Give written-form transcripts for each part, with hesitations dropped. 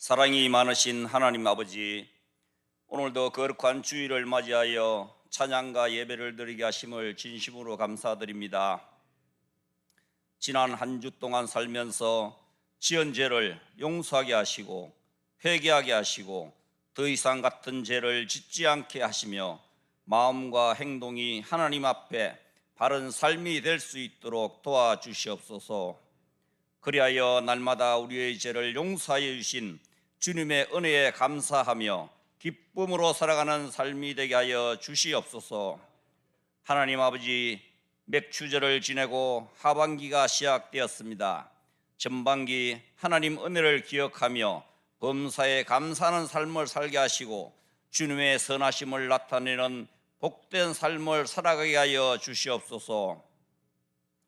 사랑이 많으신 하나님 아버지, 오늘도 거룩한 주일을 맞이하여 찬양과 예배를 드리게 하심을 진심으로 감사드립니다. 지난 한 주 동안 살면서 지은 죄를 용서하게 하시고 회개하게 하시고 더 이상 같은 죄를 짓지 않게 하시며 마음과 행동이 하나님 앞에 바른 삶이 될 수 있도록 도와주시옵소서. 그리하여 날마다 우리의 죄를 용서하여 주신 주님의 은혜에 감사하며 기쁨으로 살아가는 삶이 되게 하여 주시옵소서. 하나님 아버지, 맥추절을 지내고 하반기가 시작되었습니다. 전반기 하나님 은혜를 기억하며 범사에 감사하는 삶을 살게 하시고 주님의 선하심을 나타내는 복된 삶을 살아가게 하여 주시옵소서.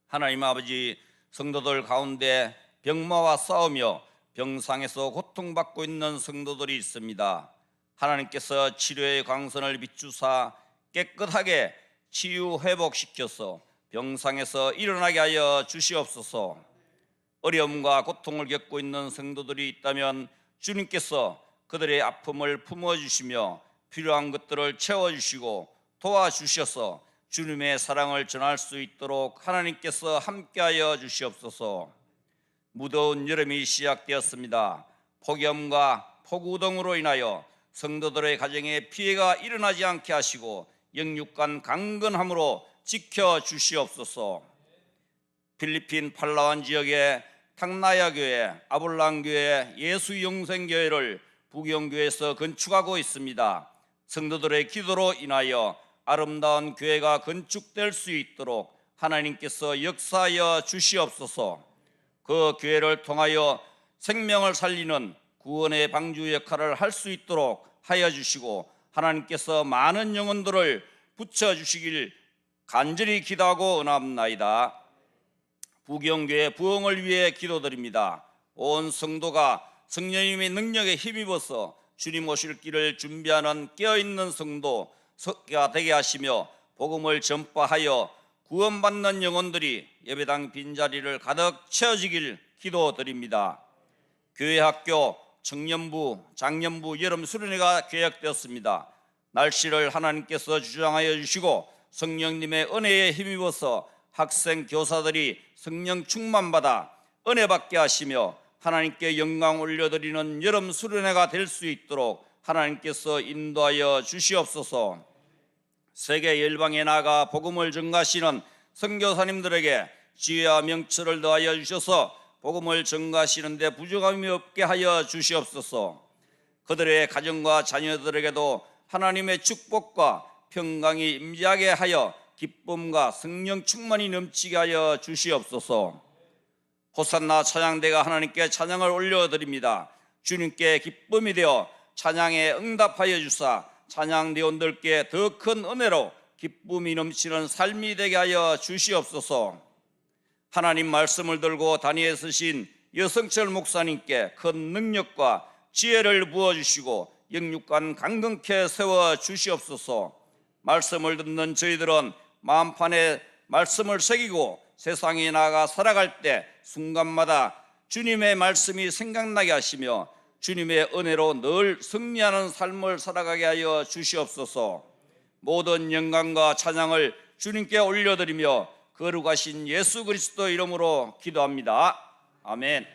하나님 아버지, 성도들 가운데 병마와 싸우며 병상에서 고통받고 있는 성도들이 있습니다. 하나님께서 치료의 광선을 비추사 깨끗하게 치유 회복시켜서 병상에서 일어나게 하여 주시옵소서. 어려움과 고통을 겪고 있는 성도들이 있다면 주님께서 그들의 아픔을 품어주시며 필요한 것들을 채워주시고 도와주셔서 주님의 사랑을 전할 수 있도록 하나님께서 함께하여 주시옵소서. 무더운 여름이 시작되었습니다. 폭염과 폭우 등으로 인하여 성도들의 가정에 피해가 일어나지 않게 하시고 영육간 강건함으로 지켜주시옵소서. 필리핀 팔라완 지역의 탁나야 교회, 아볼랑 교회, 예수영생교회를 부경교회에서 건축하고 있습니다. 성도들의 기도로 인하여 아름다운 교회가 건축될 수 있도록 하나님께서 역사하여 주시옵소서. 그 교회를 통하여 생명을 살리는 구원의 방주 역할을 할 수 있도록 하여 주시고 하나님께서 많은 영혼들을 붙여주시길 간절히 기도하고 원합나이다. 부경교회 부흥을 위해 기도드립니다. 온 성도가 성령님의 능력에 힘입어서 주님 오실 길을 준비하는 깨어있는 성도가 되게 하시며 복음을 전파하여 구원받는 영혼들이 예배당 빈자리를 가득 채워지길 기도드립니다. 교회 학교, 청년부, 장년부 여름 수련회가 계획되었습니다. 날씨를 하나님께서 주장하여 주시고 성령님의 은혜에 힘입어서 학생, 교사들이 성령 충만받아 은혜 받게 하시며 하나님께 영광 올려드리는 여름 수련회가 될 수 있도록 하나님께서 인도하여 주시옵소서. 세계 열방에 나가 복음을 전가하시는 선교사님들에게 지혜와 명철을 더하여 주셔서 복음을 전가하시는 데 부족함이 없게 하여 주시옵소서. 그들의 가정과 자녀들에게도 하나님의 축복과 평강이 임재하게 하여 기쁨과 성령 충만이 넘치게 하여 주시옵소서. 호산나 찬양대가 하나님께 찬양을 올려드립니다. 주님께 기쁨이 되어 찬양에 응답하여 주사 찬양대원들께 더 큰 은혜로 기쁨이 넘치는 삶이 되게 하여 주시옵소서. 하나님 말씀을 들고 다니에 서신 여성철 목사님께 큰 능력과 지혜를 부어주시고 영육간 강건케 세워주시옵소서. 말씀을 듣는 저희들은 마음판에 말씀을 새기고 세상에 나아가 살아갈 때 순간마다 주님의 말씀이 생각나게 하시며 주님의 은혜로 늘 승리하는 삶을 살아가게 하여 주시옵소서. 모든 영광과 찬양을 주님께 올려드리며 거룩하신 예수 그리스도 이름으로 기도합니다. 아멘.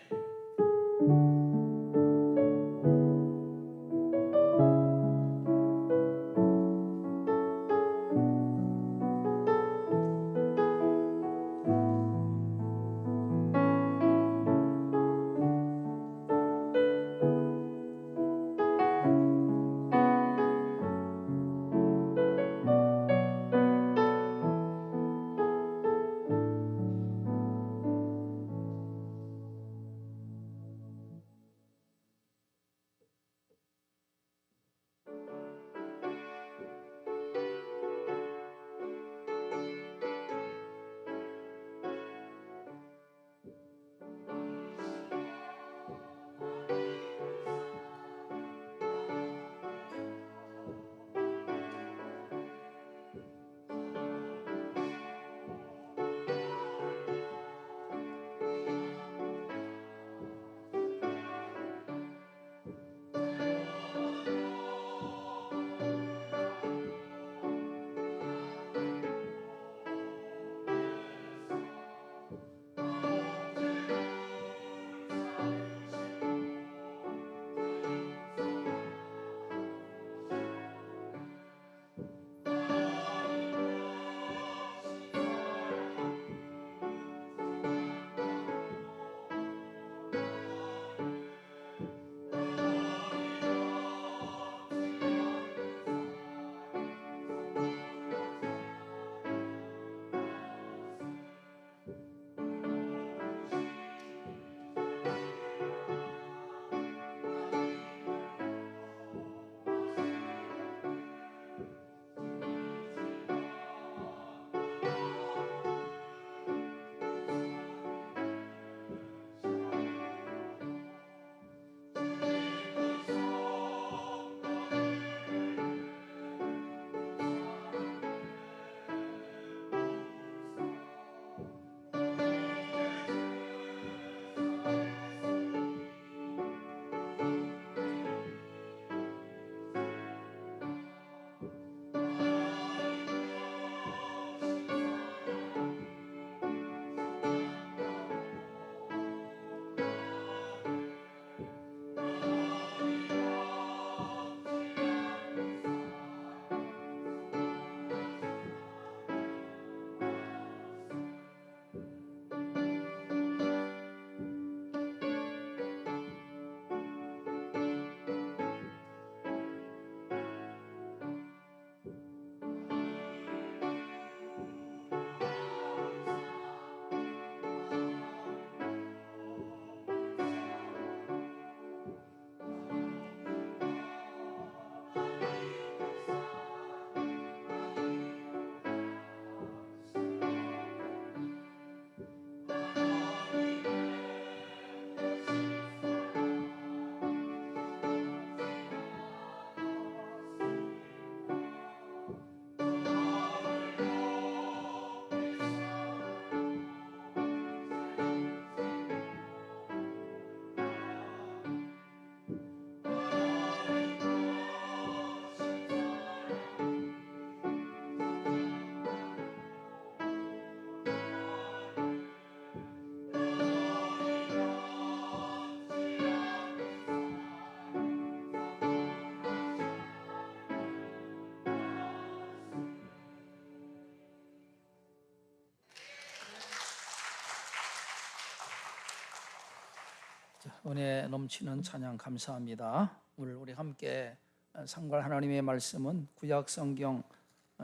은혜 넘치는 찬양 감사합니다. 오늘 우리 함께 상고할 하나님의 말씀은 구약 성경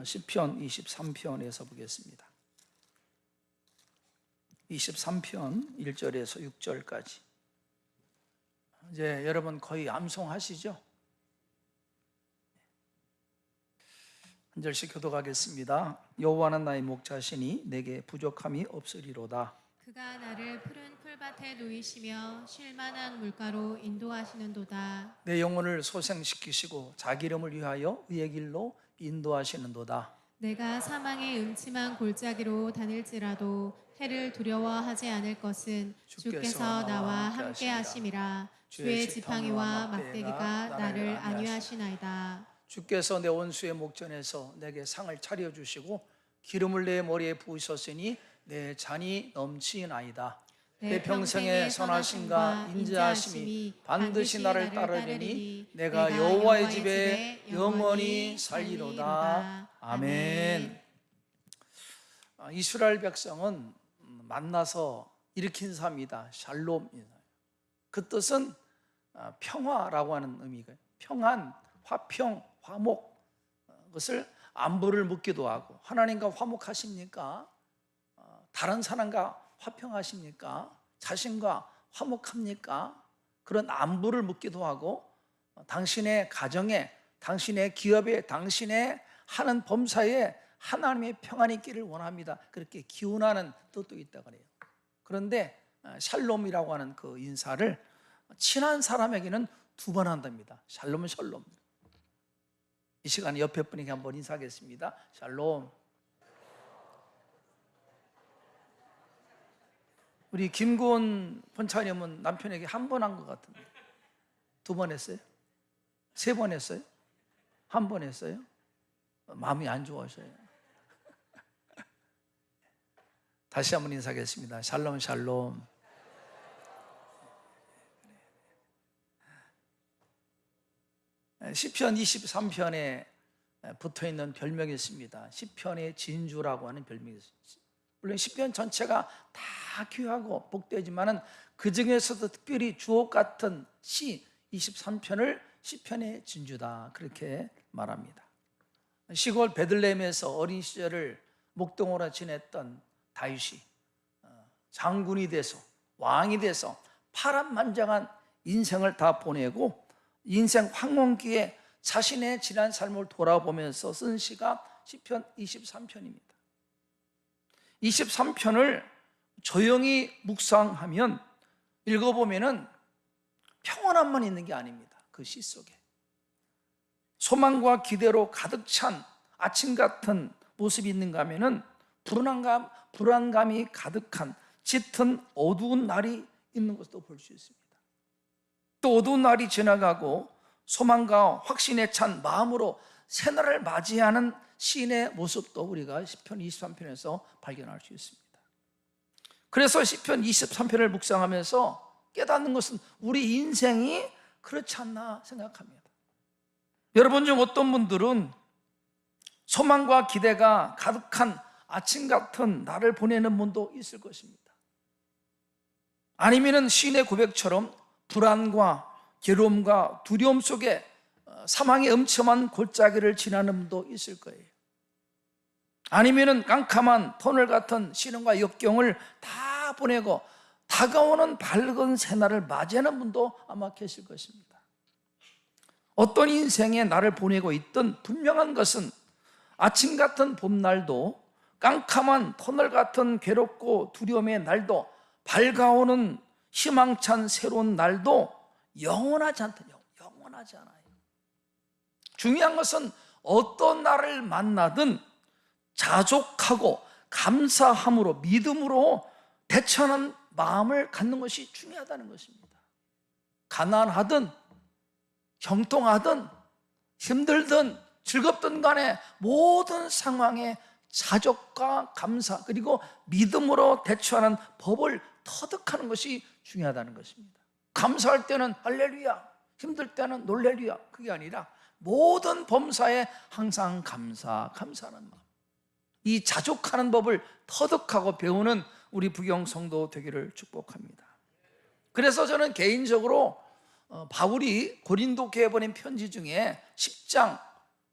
시편 23편에서 보겠습니다. 23편 1절에서 6절까지. 이제 여러분 거의 암송하시죠? 한 절씩 교독하겠습니다. 여호와는 나의 목자시니 내게 부족함이 없으리로다. 그가 나를 푸른 풀밭에 누이시며 쉴만한 물가로 인도하시는도다. 내 영혼을 소생시키시고 자기 이름을 위하여 의의 길로 인도하시는도다. 내가 사망의 음침한 골짜기로 다닐지라도 해를 두려워하지 않을 것은 주께서 나와 함께 하심이라. 주의 지팡이와 막대기가 나를 안위하시나이다. 주께서 내 원수의 목전에서 내게 상을 차려주시고 기름을 내 머리에 부으셨으니 내 잔이 넘치나이다. 내 평생의 선하심과 인자하심이 반드시 나를 따르리니 내가 여호와의 집에 영원히 살리로다. 아멘. 이스라엘 백성은 만나서 일으킨 삶이다. 샬롬이다. 그 뜻은 평화라고 하는 의미가 평안, 화평, 화목, 그것을 안부를 묻기도 하고 하나님과 화목하십니까? 다른 사람과 화평하십니까? 자신과 화목합니까? 그런 안부를 묻기도 하고 당신의 가정에, 당신의 기업에, 당신의 하는 범사에 하나님의 평안이 있기를 원합니다. 그렇게 기원하는 뜻도 있다고 해요. 그런데 샬롬이라고 하는 그 인사를 친한 사람에게는 2번 한답니다. 샬롬은 샬롬. 이 시간에 옆에 분에게 한번 인사하겠습니다. 샬롬. 우리 김구원 본차님은 남편에게 1번 한 것 같은데 2번 했어요? 3번 했어요? 1번 했어요? 마음이 안 좋아서요. 다시 한번 인사하겠습니다. 샬롬 샬롬. 시편 23편에 붙어있는 별명이 있습니다. 시편의 진주라고 하는 별명이 있습니다. 물론 시편 전체가 다 귀하고 복되지만은 그 중에서도 특별히 주옥 같은 시 23편을 시편의 진주다 그렇게 말합니다. 시골 베들레헴에서 어린 시절을 목동으로 지냈던 다윗이 장군이 돼서 왕이 돼서 파란만장한 인생을 다 보내고 인생 황혼기에 자신의 지난 삶을 돌아보면서 쓴 시가 시편 23편입니다. 23편을 조용히 묵상하면 읽어보면 평안함만 있는 게 아닙니다. 그 시 속에 소망과 기대로 가득 찬 아침 같은 모습이 있는가 하면 불안감이 가득한 짙은 어두운 날이 있는 것도 볼 수 있습니다. 또 어두운 날이 지나가고 소망과 확신에 찬 마음으로 새날을 맞이하는 시인의 모습도 우리가 시편 23편에서 발견할 수 있습니다. 그래서 시편 23편을 묵상하면서 깨닫는 것은 우리 인생이 그렇지 않나 생각합니다. 여러분 중 어떤 분들은 소망과 기대가 가득한 아침 같은 날을 보내는 분도 있을 것입니다. 아니면 시인의 고백처럼 불안과 괴로움과 두려움 속에 사망의 음침한 골짜기를 지나는 분도 있을 거예요. 아니면 깜깜한 터널 같은 시련과 역경을 다 보내고 다가오는 밝은 새날을 맞이하는 분도 아마 계실 것입니다. 어떤 인생의 날을 보내고 있든 분명한 것은 아침 같은 봄날도 깜깜한 터널 같은 괴롭고 두려움의 날도 밝아오는 희망찬 새로운 날도 영원하지 않아요. 중요한 것은 어떤 날을 만나든 자족하고 감사함으로 믿음으로 대처하는 마음을 갖는 것이 중요하다는 것입니다. 가난하든 형통하든 힘들든 즐겁든 간에 모든 상황에 자족과 감사 그리고 믿음으로 대처하는 법을 터득하는 것이 중요하다는 것입니다. 감사할 때는 할렐루야, 힘들 때는 놀렐루야, 그게 아니라 모든 범사에 항상 감사하는 마음, 이 자족하는 법을 터득하고 배우는 우리 부경 성도 되기를 축복합니다. 그래서 저는 개인적으로 바울이 고린도 교회에 보낸 편지 중에 10장,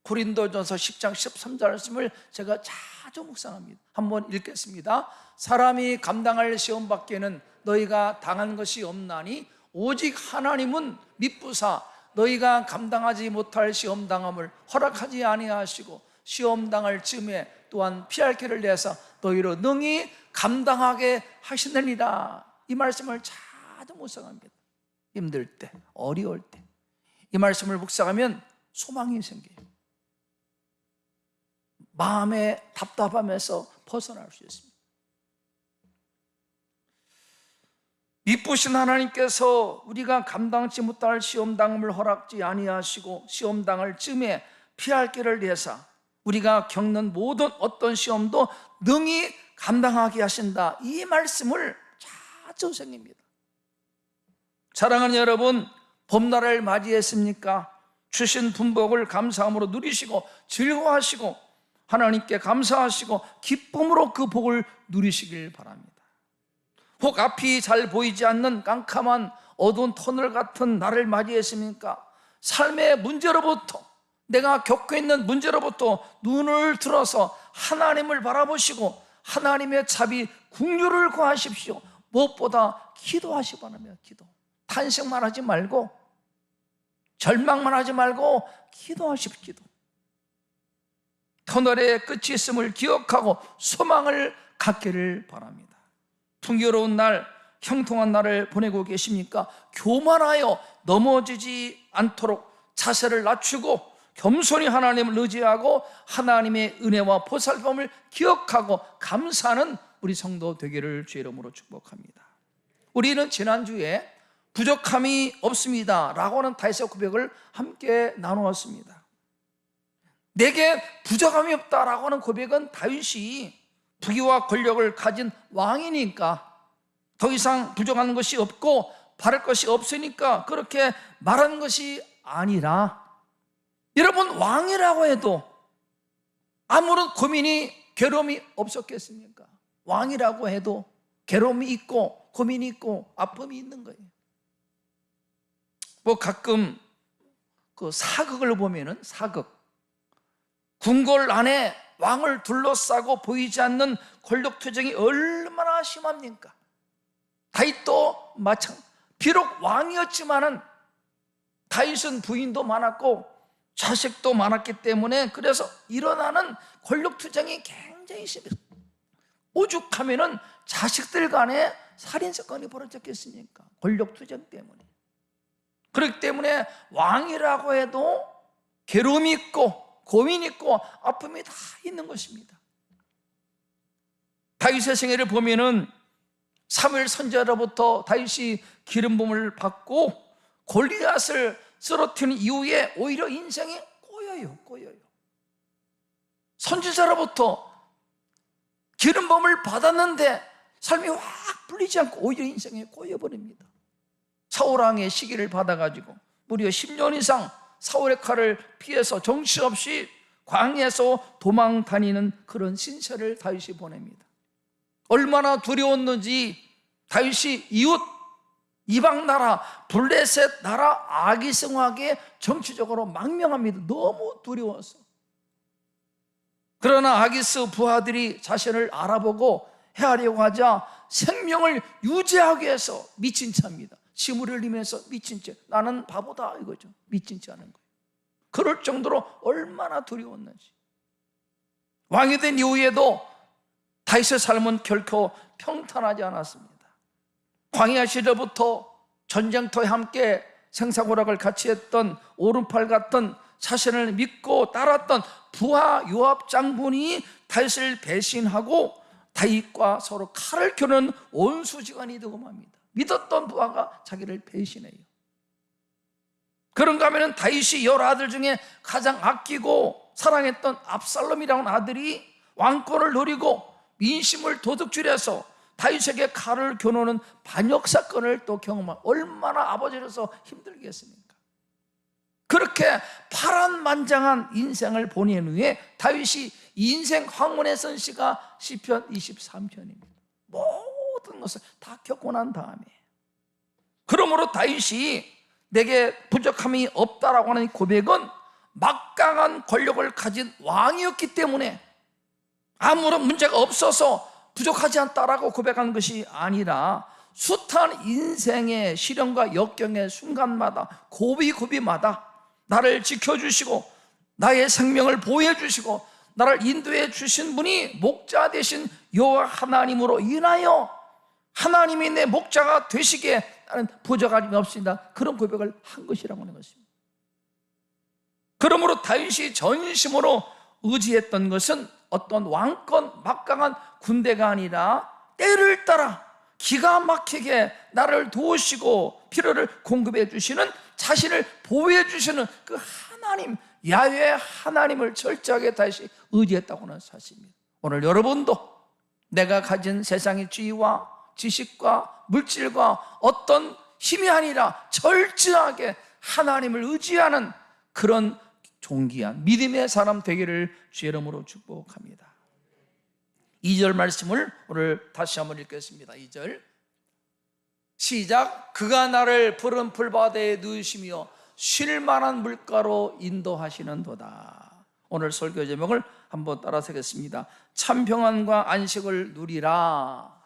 고린도전서 10장 13절 말씀을 제가 자주 묵상합니다. 한번 읽겠습니다. 사람이 감당할 시험 밖에는 너희가 당한 것이 없나니 오직 하나님은 미쁘사 너희가 감당하지 못할 시험 당함을 허락하지 아니하시고 시험 당할 즈음에 또한 피할 길을 내서 너희로 능히 감당하게 하시느니라. 이 말씀을 자주 묵상합니다. 힘들 때, 어려울 때 이 말씀을 묵상하면 소망이 생겨요. 마음의 답답함에서 벗어날 수 있습니다. 미쁘신 하나님께서 우리가 감당치 못할 시험 당함을 허락지 아니하시고 시험 당할 즈음에 피할 길을 내사 우리가 겪는 모든 어떤 시험도 능히 감당하게 하신다. 이 말씀을 자주 생깁니다. 사랑하는 여러분, 봄날을 맞이했습니까? 주신 분복을 감사함으로 누리시고 즐거워하시고 하나님께 감사하시고 기쁨으로 그 복을 누리시길 바랍니다. 혹 앞이 잘 보이지 않는 깜깜한 어두운 터널 같은 날을 맞이했습니까? 삶의 문제로부터, 내가 겪고 있는 문제로부터 눈을 들어서 하나님을 바라보시고 하나님의 자비, 긍휼을 구하십시오. 무엇보다 기도하시 바라며 기도. 탄식만 하지 말고 절망만 하지 말고 기도하십시오. 기도. 터널의 끝이 있음을 기억하고 소망을 갖기를 바랍니다. 풍요로운 날, 형통한 날을 보내고 계십니까? 교만하여 넘어지지 않도록 자세를 낮추고 겸손히 하나님을 의지하고 하나님의 은혜와 보살핌을 기억하고 감사하는 우리 성도 되기를 주의 이름으로 축복합니다. 우리는 지난주에 부족함이 없습니다 라고 하는 다윗의 고백을 함께 나누었습니다. 내게 부족함이 없다라고 하는 고백은 다윗이 부귀와 권력을 가진 왕이니까 더 이상 부족한 것이 없고 바랄 것이 없으니까 그렇게 말하는 것이 아니라, 여러분, 왕이라고 해도 아무런 고민이 괴로움이 없었겠습니까? 왕이라고 해도 괴로움이 있고 고민이 있고 아픔이 있는 거예요. 뭐 가끔 그 사극을 보면은 사극, 궁궐 안에 왕을 둘러싸고 보이지 않는 권력투쟁이 얼마나 심합니까? 다윗도 마찬가지. 비록 왕이었지만은 다윗은 부인도 많았고 자식도 많았기 때문에 그래서 일어나는 권력투쟁이 굉장히 심했어요. 오죽하면은 자식들 간에 살인사건이 벌어졌겠습니까? 권력투쟁 때문에. 그렇기 때문에 왕이라고 해도 괴로움이 있고 고민이 있고 아픔이 다 있는 것입니다. 다윗의 생애를 보면은 사무엘 선지자로부터 다윗이 기름 부음을 받고 골리앗을 쓰러뜨린 이후에 오히려 인생이 꼬여요. 선지자로부터 기름 부음을 받았는데 삶이 확 풀리지 않고 오히려 인생이 꼬여버립니다. 사울왕의 시기를 받아가지고 무려 10년 이상 사울의 칼을 피해서 정신없이 광야에서 도망 다니는 그런 신세를 다윗이 보냅니다. 얼마나 두려웠는지 다윗이 이방 나라 블레셋 나라 아기성하게 정치적으로 망명합니다. 너무 두려워서. 그러나 아기스 부하들이 자신을 알아보고 헤아려고 하자 생명을 유지하기 위해서 미친 채입니다. 침을 흘리면서 미친 채, 나는 바보다 이거죠. 미친 채 하는 거예요. 그럴 정도로 얼마나 두려웠는지. 왕이 된 이후에도 다윗의 삶은 결코 평탄하지 않았습니다. 광야 시절부터 전쟁터에 함께 생사고락을 같이 했던 오른팔 같은 자신을 믿고 따랐던 부하 요압 장군이 다윗을 배신하고 다윗과 서로 칼을 겨누는 원수지간이 되고 맙니다. 믿었던 부하가 자기를 배신해요. 그런가 하면 다윗이 10아들 중에 가장 아끼고 사랑했던 압살롬이라는 아들이 왕권을 노리고 민심을 도둑질해서 다윗에게 칼을 겨누는 반역 사건을 또 경험한, 얼마나 아버지로서 힘들겠습니까? 그렇게 파란만장한 인생을 보낸 후에 다윗이 인생 황혼에 쓴 시가 시편 23편입니다. 모든 것을 다 겪고 난 다음에 그러므로 다윗이 내게 부족함이 없다라고 하는 이 고백은 막강한 권력을 가진 왕이었기 때문에 아무런 문제가 없어서 부족하지 않다라고 고백한 것이 아니라 숱한 인생의 시련과 역경의 순간마다 고비고비마다 나를 지켜주시고 나의 생명을 보호해 주시고 나를 인도해 주신 분이 목자 되신 여호와 하나님으로 인하여 하나님이 내 목자가 되시기에 나는 부족함이 없습니다. 그런 고백을 한 것이라고 하는 것입니다. 그러므로 다윗이 전심으로 의지했던 것은 어떤 왕권 막강한 군대가 아니라 때를 따라 기가 막히게 나를 도우시고 필요를 공급해 주시는, 자신을 보호해 주시는 그 하나님, 야훼 하나님을 철저하게 다시 의지했다고 하는 사실입니다. 오늘 여러분도 내가 가진 세상의 지위와 지식과 물질과 어떤 힘이 아니라 철저하게 하나님을 의지하는 그런 존귀한 믿음의 사람 되기를 주의 이름으로 축복합니다. 2절 말씀을 오늘 다시 한번 읽겠습니다. 2절 시작. 그가 나를 푸른 풀바다에 누우시며 쉴만한 물가로 인도하시는도다. 오늘 설교 제목을 한번 따라서 하겠습니다. 참 평안과 안식을 누리라.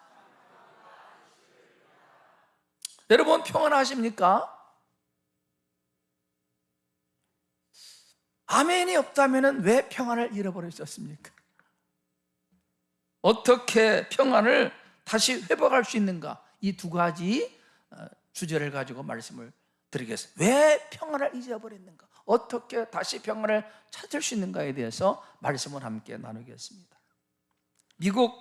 여러분 평안하십니까? 아멘이 없다면 왜 평안을 잃어버리셨습니까? 어떻게 평안을 다시 회복할 수 있는가? 이 두 가지 주제를 가지고 말씀을 드리겠습니다. 왜 평안을 잊어버렸는가? 어떻게 다시 평안을 찾을 수 있는가에 대해서 말씀을 함께 나누겠습니다. 미국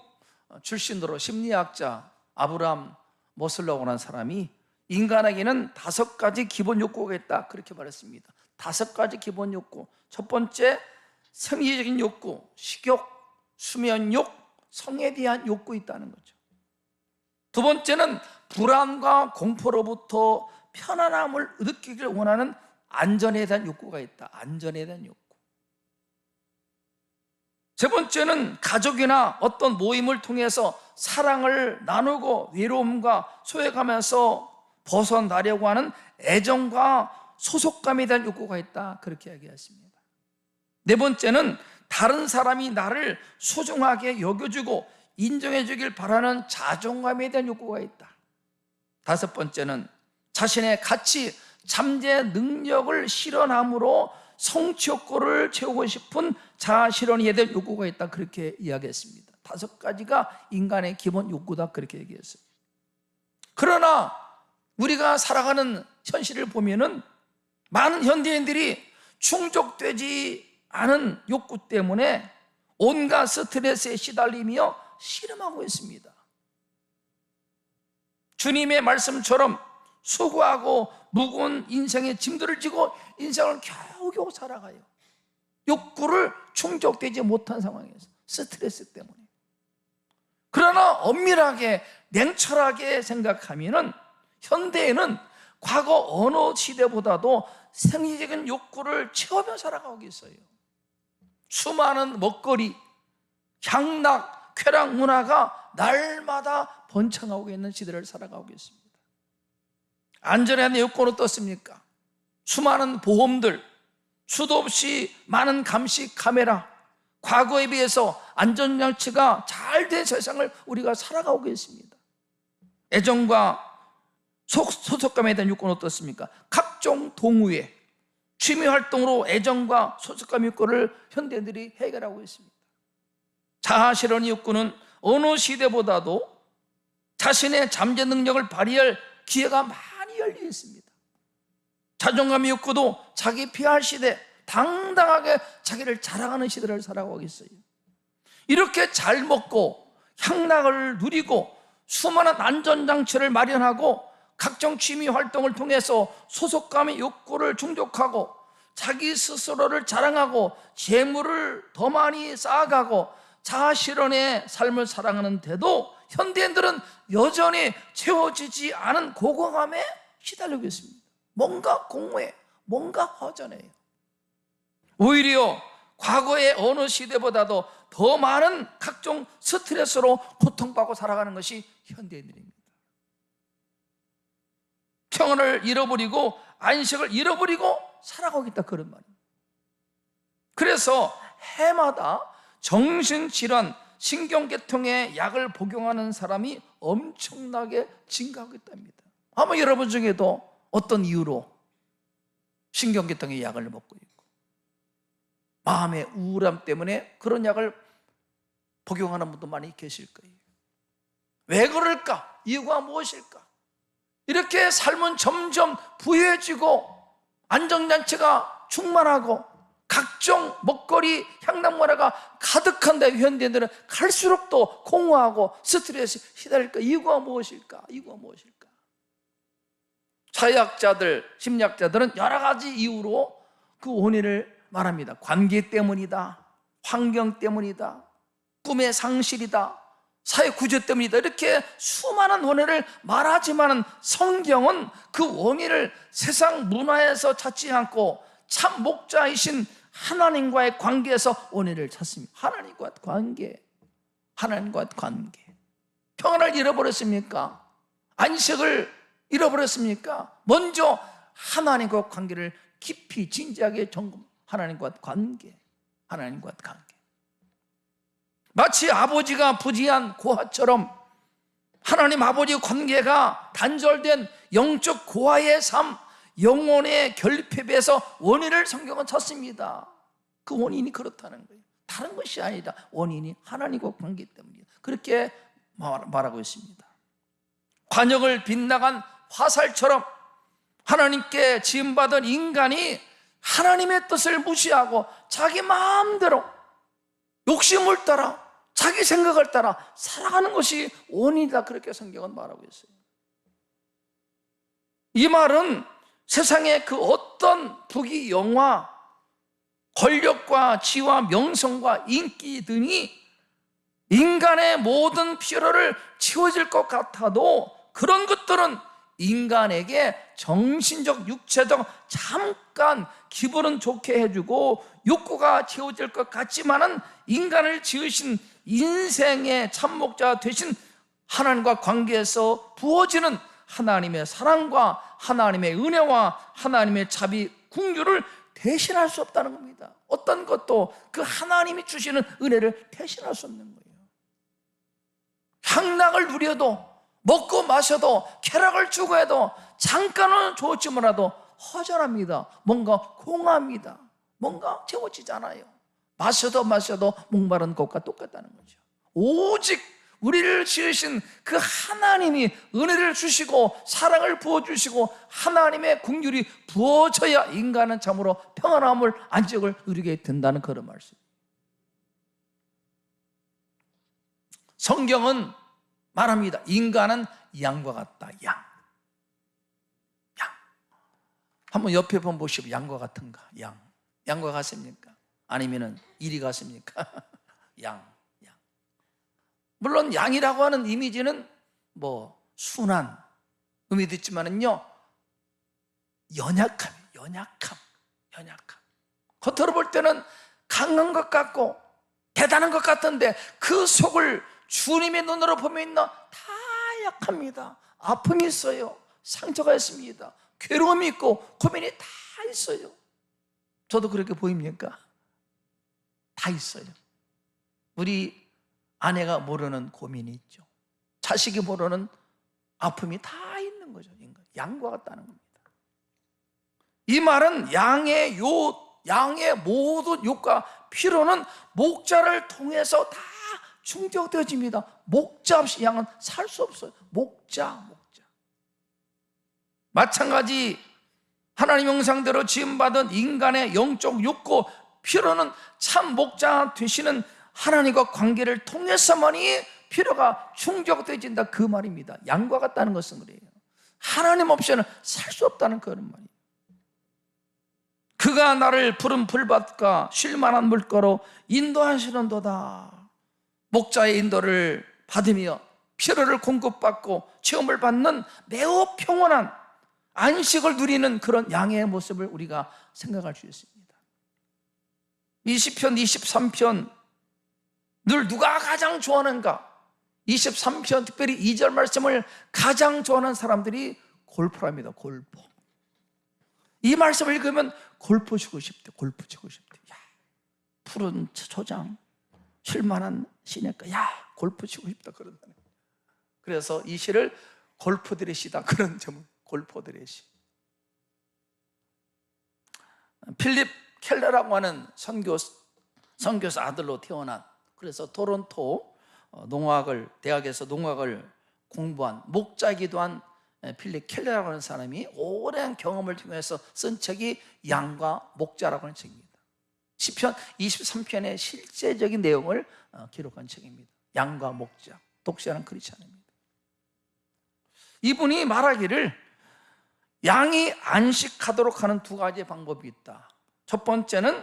출신으로 심리학자 아브라함 머슬러라고 하는 사람이 인간에게는 5가지 기본 욕구가 있다, 그렇게 말했습니다. 5가지 기본 욕구. 첫 번째, 생리적인 욕구, 식욕, 수면욕, 성에 대한 욕구 있다는 거죠. 두 번째는 불안과 공포로부터 편안함을 느끼길 원하는 안전에 대한 욕구가 있다. 안전에 대한 욕구. 세 번째는 가족이나 어떤 모임을 통해서 사랑을 나누고 외로움과 소외감에서 벗어나려고 하는 애정과 소속감에 대한 욕구가 있다, 그렇게 이야기했습니다. 네 번째는 다른 사람이 나를 소중하게 여겨주고 인정해 주길 바라는 자존감에 대한 욕구가 있다. 다섯 번째는 자신의 가치, 잠재 능력을 실현함으로 성취 욕구를 채우고 싶은 자아 실현에 대한 욕구가 있다, 그렇게 이야기했습니다. 5가지가 인간의 기본 욕구다, 그렇게 얘기했어요. 그러나 우리가 살아가는 현실을 보면은 많은 현대인들이 충족되지 않은 욕구 때문에 온갖 스트레스에 시달리며 씨름하고 있습니다. 주님의 말씀처럼 수고하고 무거운 인생의 짐들을 지고 인생을 겨우겨우 살아가요. 욕구를 충족되지 못한 상황에서, 스트레스 때문에. 그러나 엄밀하게 냉철하게 생각하면은 현대에는 과거 어느 시대보다도 생리적인 욕구를 채우며 살아가고 있어요. 수많은 먹거리, 향락, 쾌락 문화가 날마다 번창하고 있는 시대를 살아가고 있습니다. 안전에 대한 욕구는 어떻습니까? 수많은 보험들, 수도 없이 많은 감시 카메라, 과거에 비해서 안전장치가 잘 된 세상을 우리가 살아가고 있습니다. 애정과 소속감에 대한 욕구는 어떻습니까? 각종 동호회, 취미활동으로 애정과 소속감 욕구를 현대인들이 해결하고 있습니다. 자아실현 욕구는 어느 시대보다도 자신의 잠재 능력을 발휘할 기회가 많이 열려 있습니다. 자존감 욕구도 자기 피할 시대, 당당하게 자기를 자랑하는 시대를 살아가고 있어요. 이렇게 잘 먹고 향락을 누리고 수많은 안전장치를 마련하고 각종 취미 활동을 통해서 소속감의 욕구를 충족하고 자기 스스로를 자랑하고 재물을 더 많이 쌓아가고 자아실현의 삶을 살아가는데도 현대인들은 여전히 채워지지 않은 고공함에 시달리고 있습니다. 뭔가 공허해, 뭔가 허전해요. 오히려 과거의 어느 시대보다도 더 많은 각종 스트레스로 고통받고 살아가는 것이 현대인들입니다. 평안을 잃어버리고 안식을 잃어버리고 살아가고 있다, 그런 말입니다. 그래서 해마다 정신질환, 신경계통의 약을 복용하는 사람이 엄청나게 증가하고 있답니다. 아마 여러분 중에도 어떤 이유로 신경계통의 약을 먹고 있고 마음의 우울함 때문에 그런 약을 복용하는 분도 많이 계실 거예요. 왜 그럴까? 이유가 무엇일까? 이렇게 삶은 점점 부유해지고 안정잔치가 충만하고 각종 먹거리, 향락문화가 가득한데 현대인들은 갈수록 더 공허하고 스트레스에 시달릴까? 이유가 무엇일까? 이유가 무엇일까? 사회학자들, 심리학자들은 여러 가지 이유로 그 원인을 말합니다. 관계 때문이다, 환경 때문이다, 꿈의 상실이다, 사회 구조 때문이다, 이렇게 수많은 원인을 말하지만 성경은 그 원인을 세상 문화에서 찾지 않고 참 목자이신 하나님과의 관계에서 원인을 찾습니다. 하나님과 관계, 하나님과 관계. 평안을 잃어버렸습니까? 안식을 잃어버렸습니까? 먼저 하나님과 관계를 깊이 진지하게 점검. 하나님과 관계, 하나님과 관계. 마치 아버지가 부지한 고아처럼 하나님 아버지 관계가 단절된 영적 고아의 삶, 영혼의 결핍에서 원인을 성경은 찾습니다. 그 원인이 그렇다는 거예요. 다른 것이 아니다. 원인이 하나님과 관계 때문이다. 그렇게 말하고 있습니다. 관역을 빗나간 화살처럼 하나님께 지음받은 인간이 하나님의 뜻을 무시하고 자기 마음대로 욕심을 따라 자기 생각을 따라 살아가는 것이 원인이다, 그렇게 성경은 말하고 있어요. 이 말은 세상의 그 어떤 부귀 영화, 권력과 지와 명성과 인기 등이 인간의 모든 필요를 채워질 것 같아도 그런 것들은 인간에게 정신적, 육체적 잠깐 기분은 좋게 해주고 욕구가 채워질 것 같지만은 인간을 지으신 인생의 참목자 되신 하나님과 관계에서 부어지는 하나님의 사랑과 하나님의 은혜와 하나님의 자비, 긍휼을 대신할 수 없다는 겁니다. 어떤 것도 그 하나님이 주시는 은혜를 대신할 수 없는 거예요. 향락을 누려도, 먹고 마셔도, 쾌락을 추구해도 잠깐은 좋을지 몰라도 허전합니다. 뭔가 공허합니다. 뭔가 채워지지 않아요. 마셔도 목마른 것과 똑같다는 거죠. 오직 우리를 지으신 그 하나님이 은혜를 주시고 사랑을 부어주시고 하나님의 긍휼이 부어져야 인간은 참으로 평안함을, 안식을 누리게 된다는 그런 말씀. 성경은 말합니다. 인간은 양과 같다. 양. 한번 옆에 번 보시고 양과 같은가? 양과 같습니까? 아니면은 이리 같습니까? 양. 물론 양이라고 하는 이미지는 뭐 순한 의미도 있지만은요, 연약함. 겉으로 볼 때는 강한 것 같고 대단한 것 같은데 그 속을 주님의 눈으로 보면 다 약합니다. 아픔이 있어요. 상처가 있습니다. 괴로움이 있고 고민이 다 있어요. 저도 그렇게 보입니까? 다 있어요. 우리 아내가 모르는 고민이 있죠. 자식이 모르는 아픔이 다 있는 거죠. 양과 같다는 겁니다. 이 말은 양의 모든 욕과 필요는 목자를 통해서 다 충족되어집니다. 목자 없이 양은 살 수 없어요. 목자. 마찬가지 하나님 형상대로 지음받은 인간의 영적 욕구, 필요는 참 목자 되시는 하나님과 관계를 통해서만이 필요가 충족되어진다, 그 말입니다. 양과 같다는 것은 그래요. 하나님 없이는 살 수 없다는 그런 말이에요. 그가 나를 푸른 풀밭과 쉴만한 물가로 인도하시는도다. 목자의 인도를 받으며 필요를 공급받고 체험을 받는 매우 평온한 안식을 누리는 그런 양의 모습을 우리가 생각할 수 있습니다. 이 시편 23편 늘 누가 가장 좋아하는가? 23편 특별히 2절 말씀을 가장 좋아하는 사람들이 골프랍니다. 골프. 이 말씀을 읽으면 골프 치고 싶대. 골프 치고 싶대. 야, 푸른 초장, 쉴만한 시내가, 야, 골프 치고 싶다 그런다네. 그래서 이 시를 골프들의 시다 그런 제목. 골프들의 시. 필립 켈러라고 하는 선교사 아들로 태어난, 그래서 토론토 대학에서 농학을 공부한 목자이기도 한 필립 켈러라고 하는 사람이 오랜 경험을 통해서 쓴 책이 양과 목자라고 하는 책입니다. 시편 23편의 실제적인 내용을 기록한 책입니다. 양과 목자, 독실한 크리스찬입니다. 이분이 말하기를 양이 안식하도록 하는 두 가지 방법이 있다. 첫 번째는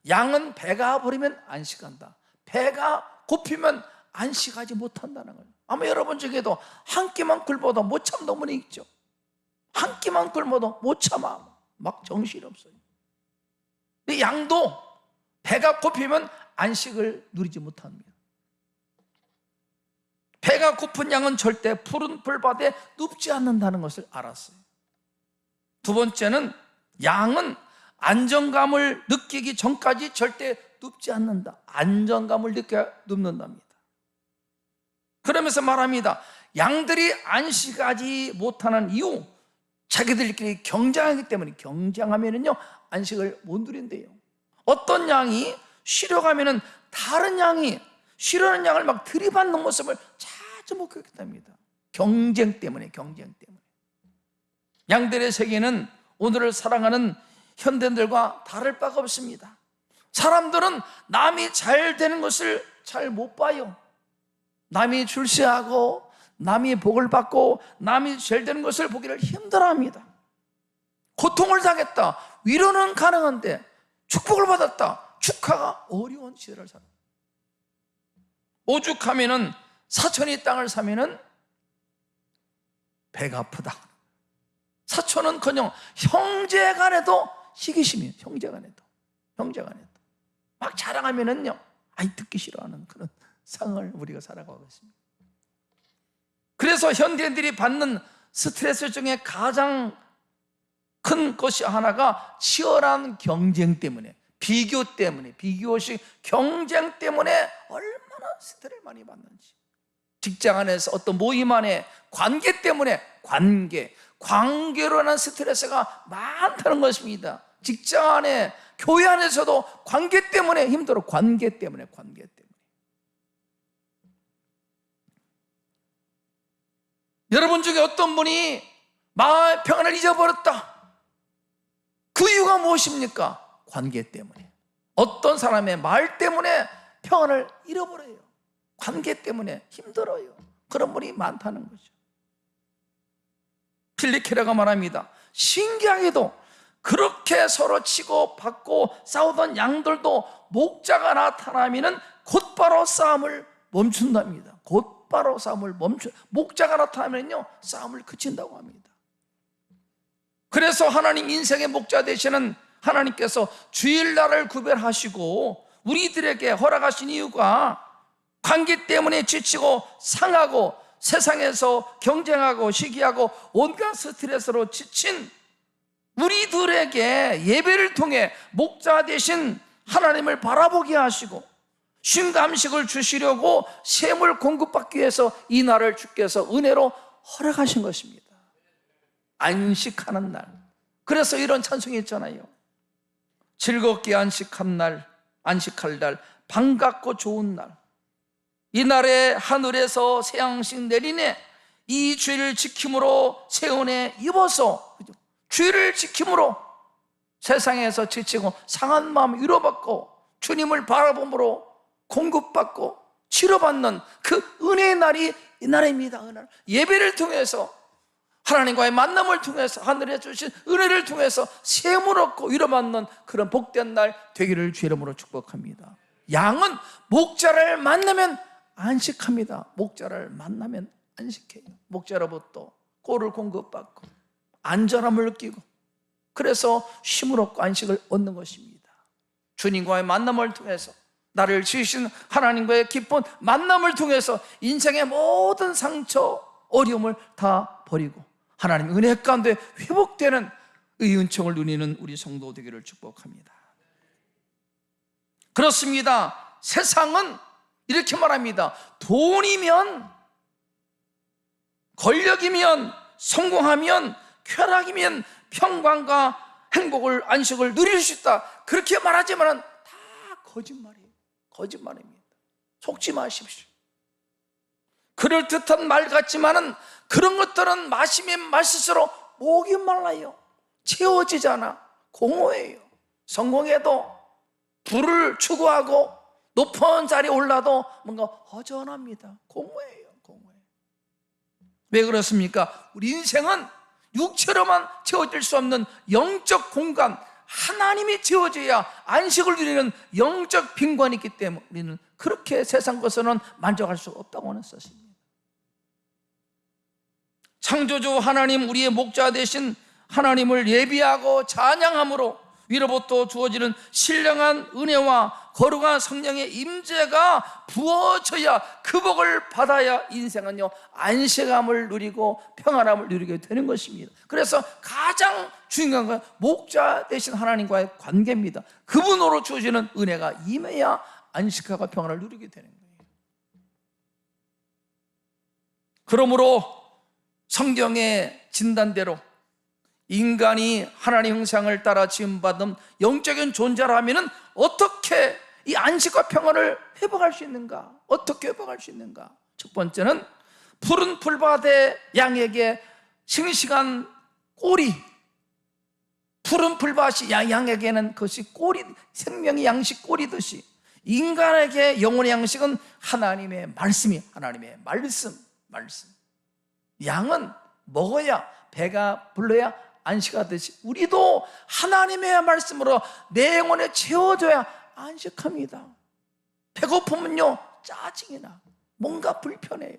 양은 배가 부르면 안식한다. 배가 고프면 안식하지 못한다는 거예요. 아마 여러분 중에도 한 끼만 굶어도 못 참는 분이 있죠. 한 끼만 굶어도 못 참아. 막 정신이 없어요. 근데 양도 배가 고프면 안식을 누리지 못합니다. 배가 고픈 양은 절대 푸른 풀밭에 눕지 않는다는 것을 알았어요. 두 번째는 양은 안정감을 느끼기 전까지 절대 눕지 않는다. 안정감을 느껴야 눕는답니다. 그러면서 말합니다. 양들이 안식하지 못하는 이유, 자기들끼리 경쟁하기 때문에, 경쟁하면은요 안식을 못 누린대요. 어떤 양이 쉬러 가면은 다른 양이 쉬려는 양을 막 들이받는 모습을 자주 목격했답니다. 경쟁 때문에. 양들의 세계는 오늘을 살아가는 현대인들과 다를 바가 없습니다. 사람들은 남이 잘 되는 것을 잘 못 봐요. 남이 출세하고 남이 복을 받고 남이 잘 되는 것을 보기를 힘들어합니다. 고통을 당했다, 위로는 가능한데 축복을 받았다, 축하가 어려운 시대를 살아요. 오죽하면은 사촌이 땅을 사면은 배가 아프다. 사촌은커녕 형제간에도 시기심이에요. 형제간에도 막 자랑하면은요, 아이 듣기 싫어하는 그런 상을 우리가 살아가고 있습니다. 그래서 현대인들이 받는 스트레스 중에 가장 큰 것이 하나가 치열한 경쟁 때문에, 비교식 경쟁 때문에 얼마나 스트레스를 많이 받는지. 직장 안에서 어떤 모임 안에 관계 때문에, 관계로 인한 스트레스가 많다는 것입니다. 직장 안에, 교회 안에서도 관계 때문에 힘들어. 관계 때문에. 여러분 중에 어떤 분이 마음의 평안을 잊어버렸다. 그 이유가 무엇입니까? 관계 때문에. 어떤 사람의 말 때문에 평안을 잃어버려요. 관계 때문에 힘들어요. 그런 분이 많다는 거죠. 필립 켈러가 말합니다. 신기하게도 그렇게 서로 치고 받고 싸우던 양들도 목자가 나타나면 곧바로 싸움을 멈춘답니다. 목자가 나타나면요 싸움을 그친다고 합니다. 그래서 하나님 인생의 목자 되시는 하나님께서 주일날을 구별하시고 우리들에게 허락하신 이유가 관계 때문에 지치고 상하고 세상에서 경쟁하고 시기하고 온갖 스트레스로 지친 우리들에게 예배를 통해 목자 되신 하나님을 바라보게 하시고 쉼감식을 주시려고 샘을 공급받기 위해서 이 날을 주께서 은혜로 허락하신 것입니다. 안식하는 날. 그래서 이런 찬송이 있잖아요. 즐겁게 안식할 날, 반갑고 좋은 날. 이 날에 하늘에서 새 양식 내리네. 이 주일을 지킴으로 새 은혜 입어서, 주일을 지킴으로 세상에서 지치고 상한 마음 위로받고 주님을 바라봄으로 공급받고 치료받는 그 은혜의 날이 이 날입니다. 예배를 통해서, 하나님과의 만남을 통해서, 하늘에 주신 은혜를 통해서 샘을 얻고 위로받는 그런 복된 날 되기를 주 이름으로 축복합니다. 양은 목자를 만나면 안식합니다. 목자를 만나면 안식해요. 목자로부터 꼴을 공급받고 안전함을 느끼고, 그래서 쉼을 얻고 안식을 얻는 것입니다. 주님과의 만남을 통해서, 나를 지으신 하나님과의 깊은 만남을 통해서 인생의 모든 상처, 어려움을 다 버리고 하나님의 은혜 가운데 회복되는 이 은총을 누리는 우리 성도 되기를 축복합니다. 그렇습니다. 세상은 이렇게 말합니다. 돈이면, 권력이면, 성공하면, 쾌락이면 평강과 행복을, 안식을 누릴 수 있다. 그렇게 말하지만 다 거짓말이에요. 거짓말입니다. 속지 마십시오. 그럴듯한 말 같지만은 그런 것들은 마시면 마실수록 목이 말라요. 채워지지 않아. 공허해요. 성공해도, 부를 추구하고 높은 자리에 올라도 뭔가 허전합니다. 공허해요. 공허해요. 왜 그렇습니까? 우리 인생은 육체로만 채워질 수 없는 영적 공간, 하나님이 채워져야 안식을 누리는 영적 빈관이 있기 때문에 우리는 그렇게 세상 것으로는 만족할 수 없다고 하는 것입니다. 창조주 하나님, 우리의 목자 되신 하나님을 예비하고 찬양함으로 위로부터 주어지는 신령한 은혜와 거룩한 성령의 임재가 부어져야, 그 복을 받아야 인생은요 안식함을 누리고 평안함을 누리게 되는 것입니다. 그래서 가장 중요한 건 목자 되신 하나님과의 관계입니다. 그분으로 주어지는 은혜가 임해야 안식하고 평안을 누리게 되는 거예요. 그러므로 성경의 진단대로 인간이 하나님 형상을 따라 지음받은 영적인 존재라면 어떻게 이 안식과 평안을 회복할 수 있는가? 어떻게 회복할 수 있는가? 첫 번째는 푸른 풀밭의 양에게 싱싱한 꼬리, 푸른 풀밭이 양에게는 그것이 꼬리, 생명의 양식 꼬리듯이 인간에게 영혼의 양식은 하나님의 말씀이, 하나님의 말씀. 양은 먹어야, 배가 불러야 안식하듯이 우리도 하나님의 말씀으로 내 영혼에 채워줘야 안식합니다. 배고프면요 짜증이 나, 뭔가 불편해요.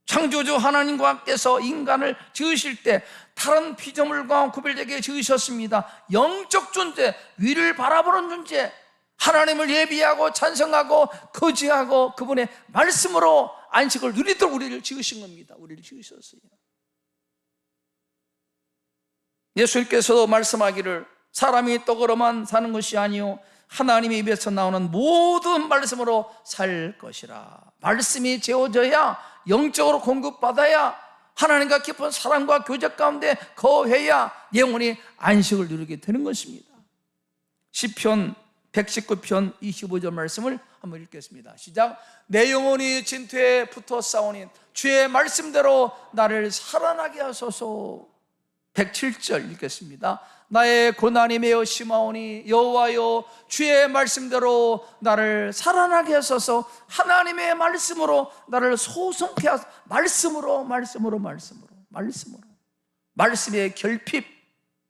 창조주 하나님께서 인간을 지으실 때 다른 피조물과 구별되게 지으셨습니다. 영적 존재, 위를 바라보는 존재, 하나님을 예비하고 찬송하고 거지하고 그분의 말씀으로 안식을 누리도록 우리를 지으신 겁니다. 우리를 지으셨어요. 예수님께서도 말씀하기를 사람이 떡으로만 사는 것이 아니요 하나님의 입에서 나오는 모든 말씀으로 살 것이라. 말씀이 채워져야, 영적으로 공급받아야, 하나님과 깊은 사랑과 교제 가운데 거해야 영혼이 안식을 누리게 되는 것입니다. 시편 119편 25절 말씀을 한번 읽겠습니다. 시작. 내 영혼이 진토에 붙어 싸우니 주의 말씀대로 나를 살아나게 하소서. 107절 읽겠습니다. 나의 고난이 매우 심하오니 여호와여 주의 말씀대로 나를 살아나게 하소서. 하나님의 말씀으로 나를 소송케 하소서. 말씀으로 말씀의 결핍,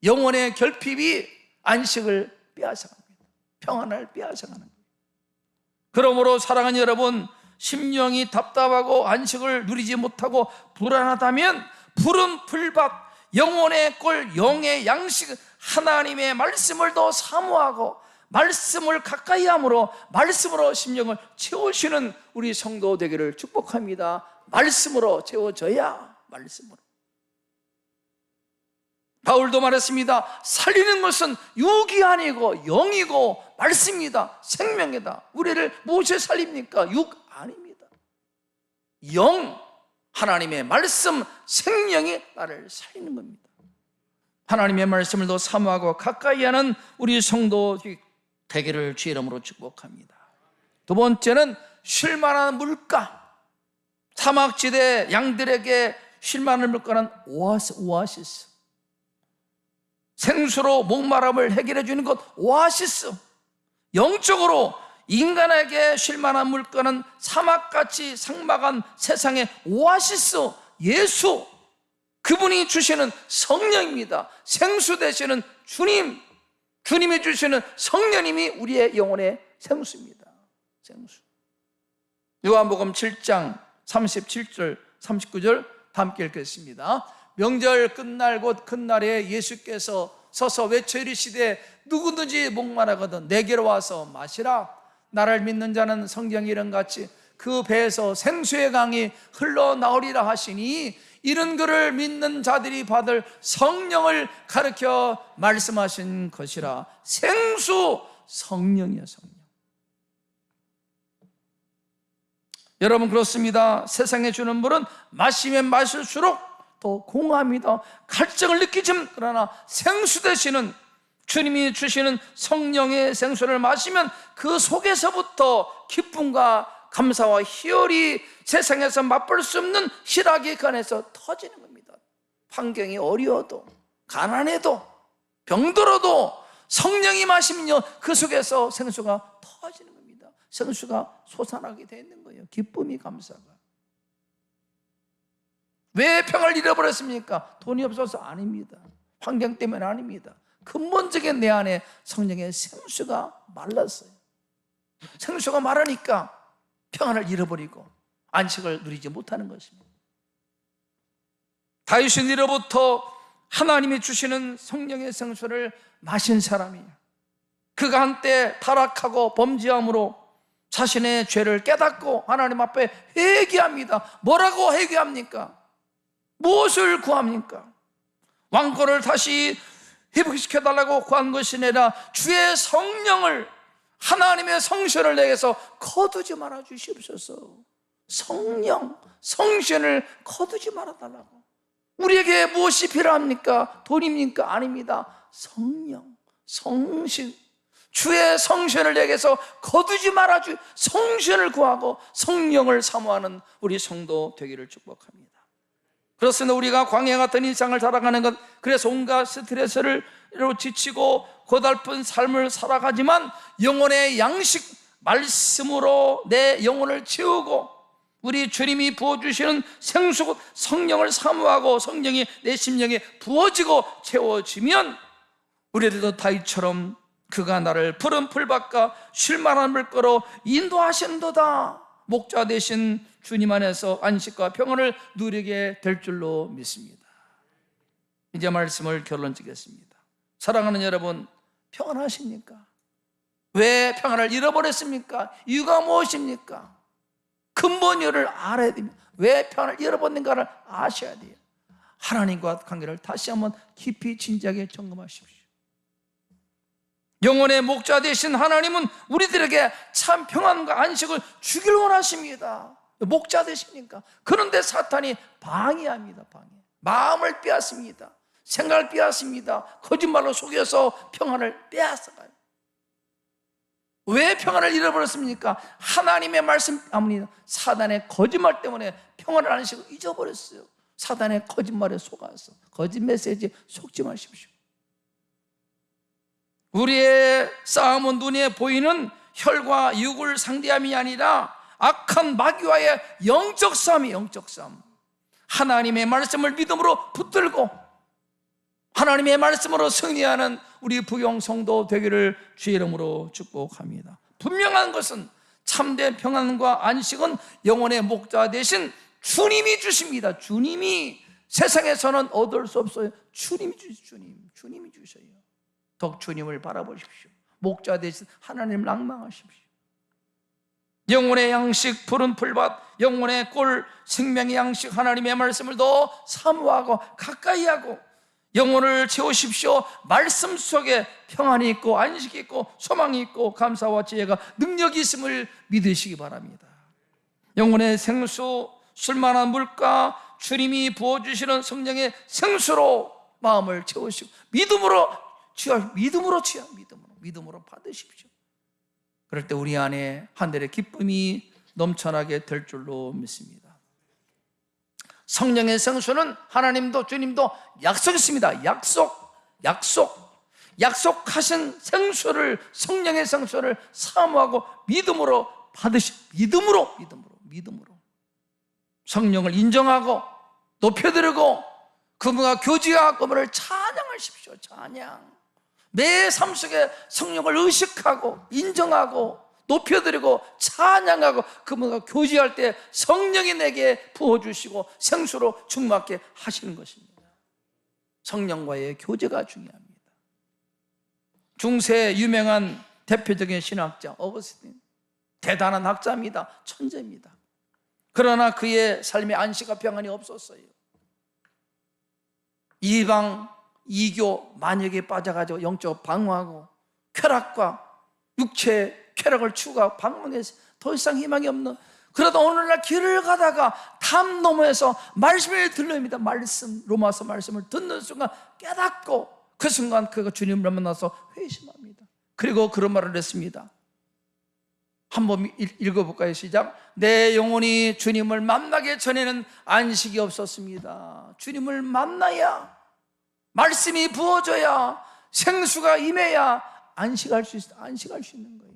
영혼의 결핍이 안식을 빼앗아갑니다. 평안을 빼앗아가는 거예요. 그러므로 사랑하는 여러분, 심령이 답답하고 안식을 누리지 못하고 불안하다면 푸른 풀밭, 영혼의 꼴, 영의 양식, 하나님의 말씀을 더 사모하고 말씀을 가까이 함으로 말씀으로 심령을 채우시는 우리 성도 되기를 축복합니다. 말씀으로 채워져야, 말씀으로. 바울도 말했습니다. 살리는 것은 육이 아니고 영이고 말씀이다, 생명이다. 우리를 무엇에 살립니까? 육 아닙니다. 영, 하나님의 말씀, 생명이 나를 살리는 겁니다. 하나님의 말씀을 더 사모하고 가까이 하는 우리 성도 되기를 주의 이름으로 축복합니다. 두 번째는 쉴만한 물가. 사막지대 양들에게 쉴만한 물가는 오아시스. 생수로 목마름을 해결해 주는 것, 오아시스. 영적으로 인간에게 쉴만한 물가는 사막같이 삭막한 세상의 오아시스, 예수, 그분이 주시는 성령입니다. 생수 되시는 주님, 주님이 주시는 성령님이 우리의 영혼의 생수입니다. 생수. 요한복음 7장 37절 39절 다 함께 읽겠습니다. 명절 끝날 곧 끝날에 예수께서 서서 외쳐 이르시되 누구든지 목마르거든 내게로 와서 마시라. 나를 믿는 자는 성경 이름같이 그 배에서 생수의 강이 흘러나오리라 하시니, 이런 것을 믿는 자들이 받을 성령을 가르쳐 말씀하신 것이라. 생수 성령이야, 성령. 여러분, 그렇습니다. 세상에 주는 물은 마시면 마실수록 더 공허합니다. 갈증을 느끼지만, 그러나 생수 되시는 주님이 주시는 성령의 생수를 마시면 그 속에서부터 기쁨과 감사와 희열이 세상에서 맛볼 수 없는 희락이 간에서 터지는 겁니다. 환경이 어려워도, 가난해도, 병들어도 성령이 마시면요, 그 속에서 생수가 터지는 겁니다. 생수가 솟아나게 되는 거예요. 기쁨이, 감사가. 왜 평을 잃어버렸습니까? 돈이 없어서 아닙니다. 환경 때문에 아닙니다. 근본적인 내 안에 성령의 생수가 말랐어요. 생수가 마르니까 평안을 잃어버리고 안식을 누리지 못하는 것입니다. 다윗은 이로부터 하나님이 주시는 성령의 생수를 마신 사람이에요. 그가 한때 타락하고 범죄함으로 자신의 죄를 깨닫고 하나님 앞에 회개합니다. 뭐라고 회개합니까? 무엇을 구합니까? 왕권을 다시 회복시켜달라고 구한 것이 아니라 주의 성령을, 하나님의 성신을 내게서 거두지 말아 주시옵소서. 성령, 성신을 거두지 말아 달라고. 우리에게 무엇이 필요합니까? 돈입니까? 아닙니다. 성령, 성신, 주의 성신을 내게서 거두지 말아 주, 성신을 구하고 성령을 사모하는 우리 성도 되기를 축복합니다. 그렇습니다. 우리가 광야 같은 일상을 살아가는 것, 그래서 온갖 스트레스를 지치고 고달픈 삶을 살아가지만 영혼의 양식 말씀으로 내 영혼을 채우고 우리 주님이 부어주시는 생수 성령을 사모하고 성령이 내 심령에 부어지고 채워지면 우리들도 다윗처럼 그가 나를 푸른 풀밭과 쉴만한 물가로 인도하신도다. 목자 되신 주님 안에서 안식과 평안을 누리게 될 줄로 믿습니다. 이제 말씀을 결론 짓겠습니다. 사랑하는 여러분, 평안하십니까? 왜 평안을 잃어버렸습니까? 이유가 무엇입니까? 근본 이유를 알아야 됩니다. 왜 평안을 잃어버렸는가를 아셔야 돼요. 하나님과 관계를 다시 한번 깊이 진지하게 점검하십시오. 영혼의 목자 되신 하나님은 우리들에게 참 평안과 안식을 주길 원하십니다. 목자 되십니까? 그런데 사탄이 방해합니다. 마음을 빼앗습니다. 생각을 빼앗습니다. 거짓말로 속여서 평안을 빼앗아가요. 왜 평안을 잃어버렸습니까? 하나님의 말씀 때문에, 사단의 거짓말 때문에 평안을 안식을 잊어버렸어요. 사단의 거짓말에 속아서, 거짓 메시지에 속지 마십시오. 우리의 싸움은 눈에 보이는 혈과 육을 상대함이 아니라 악한 마귀와의 영적 싸움이, 영적 싸움. 하나님의 말씀을 믿음으로 붙들고 하나님의 말씀으로 승리하는 우리 부용 성도 되기를 주의 이름으로 축복합니다. 분명한 것은 참된 평안과 안식은 영혼의 목자 되신 주님이 주십니다. 주님이, 세상에서는 얻을 수 없어요. 주님이 주시죠. 주님이 주셔요. 더욱 주님을 바라보십시오. 목자 되신 하나님을 낭망하십시오. 영혼의 양식, 푸른 풀밭, 영혼의 꿀, 생명의 양식, 하나님의 말씀을 더 사모하고 가까이 하고 영혼을 채우십시오. 말씀 속에 평안이 있고 안식이 있고 소망이 있고 감사와 지혜가 능력이 있음을 믿으시기 바랍니다. 영혼의 생수, 쉴만한 물가, 주님이 부어주시는 성령의 생수로 마음을 채우시고 믿음으로 받으십시오. 그럴 때 우리 안에 하늘의 기쁨이 넘쳐나게 될 줄로 믿습니다. 성령의 생수는 하나님도 주님도 약속했습니다. 약속하신 생수를, 성령의 생수를 사모하고 믿음으로 믿음으로 성령을 인정하고 높여드리고 그분과 교제하고 그분을 찬양하십시오. 찬양. 내 삶 속에 성령을 의식하고 인정하고 높여드리고 찬양하고 그분과 교제할 때 성령이 내게 부어주시고 생수로 충만하게 하시는 것입니다. 성령과의 교제가 중요합니다. 중세 유명한 대표적인 신학자 어거스틴, 대단한 학자입니다. 천재입니다. 그러나 그의 삶에 안식과 평안이 없었어요. 이방 이교 만역에 빠져가지고 영적 방황하고 쾌락과 육체의 쾌락을 추구하고 방황해서 더 이상 희망이 없는, 그러다 오늘날 길을 가다가 담 너머에서 말씀을 들립니다. 말씀, 로마서 말씀을 듣는 순간 깨닫고 그 순간 그가 주님을 만나서 회심합니다. 그리고 그런 말을 했습니다. 한번 읽어볼까요? 시작. 내 영혼이 주님을 만나기 전에는 안식이 없었습니다. 주님을 만나야, 말씀이 부어져야, 생수가 임해야 안식할 수 있는 거예요.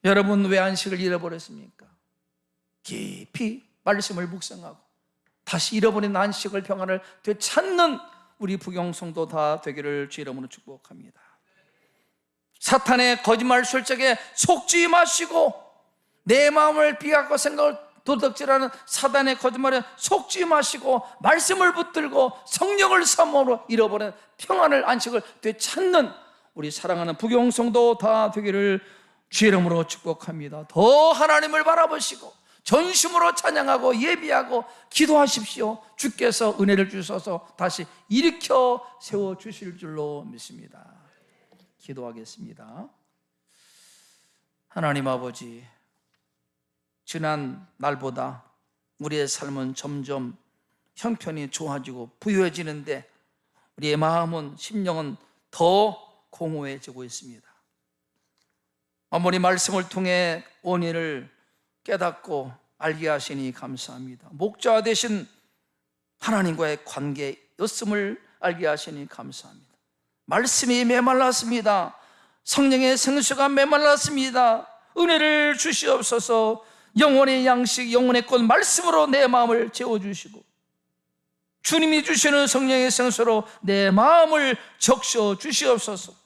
여러분, 왜 안식을 잃어버렸습니까? 깊이 말씀을 묵상하고 다시 잃어버린 안식을, 평안을 되찾는 우리 부경성도 다 되기를 주 이름으로 축복합니다. 사탄의 거짓말 설정에 속지 마시고, 내 마음을 비약과 생각을 도덕질하는 사단의 거짓말에 속지 마시고, 말씀을 붙들고 성령을 사모로 잃어버린 평안을, 안식을 되찾는 우리 사랑하는 부경성도 다 되기를 주 이름으로 축복합니다. 더 하나님을 바라보시고 전심으로 찬양하고 예비하고 기도하십시오. 주께서 은혜를 주셔서 다시 일으켜 세워주실 줄로 믿습니다. 기도하겠습니다. 하나님 아버지, 지난 날보다 우리의 삶은 점점 형편이 좋아지고 부유해지는데 우리의 마음은, 심령은 더 공허해지고 있습니다. 어머니 말씀을 통해 원인을 깨닫고 알게 하시니 감사합니다. 목자 되신 하나님과의 관계였음을 알게 하시니 감사합니다. 말씀이 메말랐습니다. 성령의 생수가 메말랐습니다. 은혜를 주시옵소서. 영혼의 양식, 영혼의 꽃 말씀으로 내 마음을 채워주시고, 주님이 주시는 성령의 생수로 내 마음을 적셔 주시옵소서.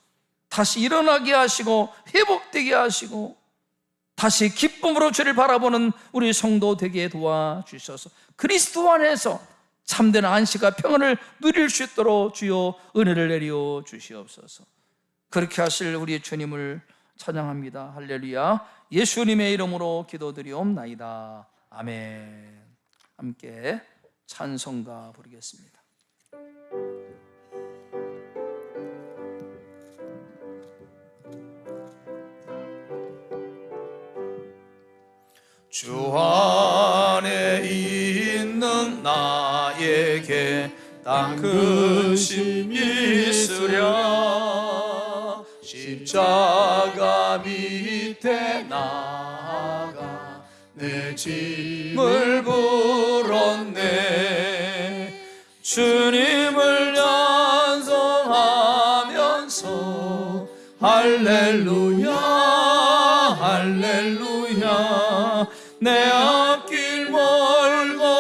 다시 일어나게 하시고 회복되게 하시고 다시 기쁨으로 주를 바라보는 우리 성도 되게 도와주셔서 그리스도 안에서 참된 안식과 평안을 누릴 수 있도록 주여 은혜를 내려 주시옵소서. 그렇게 하실 우리 주님을 찬양합니다. 할렐루야. 예수님의 이름으로 기도드리옵나이다. 아멘. 함께 찬송가 부르겠습니다. 주 안에 있는 나에게 땅크심 있으랴. 십자가 밑에 나아가 내 짐을 불었네. 주님을 찬송하면서 할렐루야 할렐루야. 내 앞길 멀고매도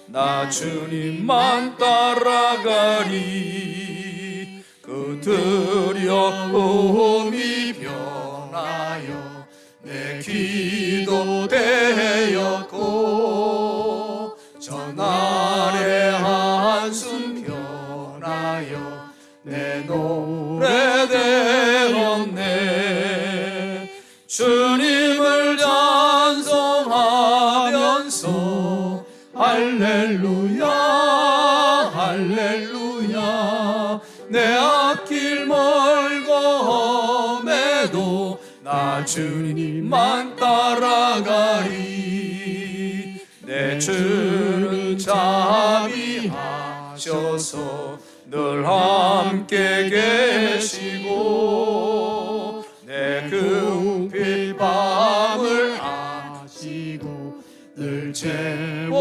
나 주님만 따라가리. 그 두려움이 변하여 내 기도 되었고, 전날의 한숨 변하여 내 노래 되었네. 주님을 찬송하면서 할렐루야 할렐루야. 내 앞길 멀고매도 나 주님만 따라가리. 내 주는 자비하셔서 늘 함께 계시고, 내 금빛 밤을 아시고 늘 채워주시네.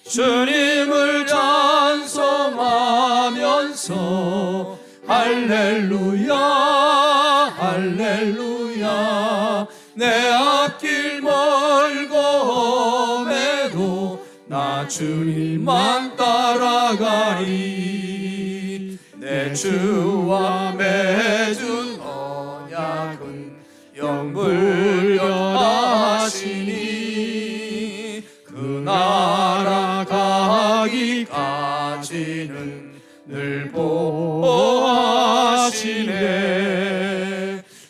주님을 찬송하면서 할렐루야 할렐루야. 내 앞길 멀고매도 나 주님만 따라가리. 내 주와 맺은 언약은 영불변하시니, 그 나라 가기까지는 늘 보호하시네.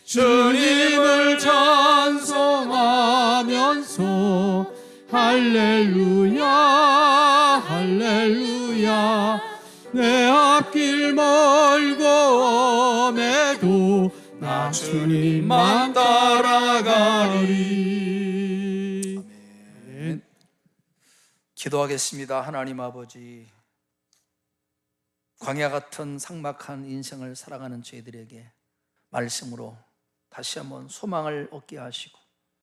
주님을 찬송하면서 할렐루야 할렐루야 내 앞길 멀고 엄해도 나 주님만 따라가리. 아멘. 기도하겠습니다. 하나님 아버지, 광야 같은 삭막한 인생을 살아가는 저희들에게 말씀으로 다시 한번 소망을 얻게 하시고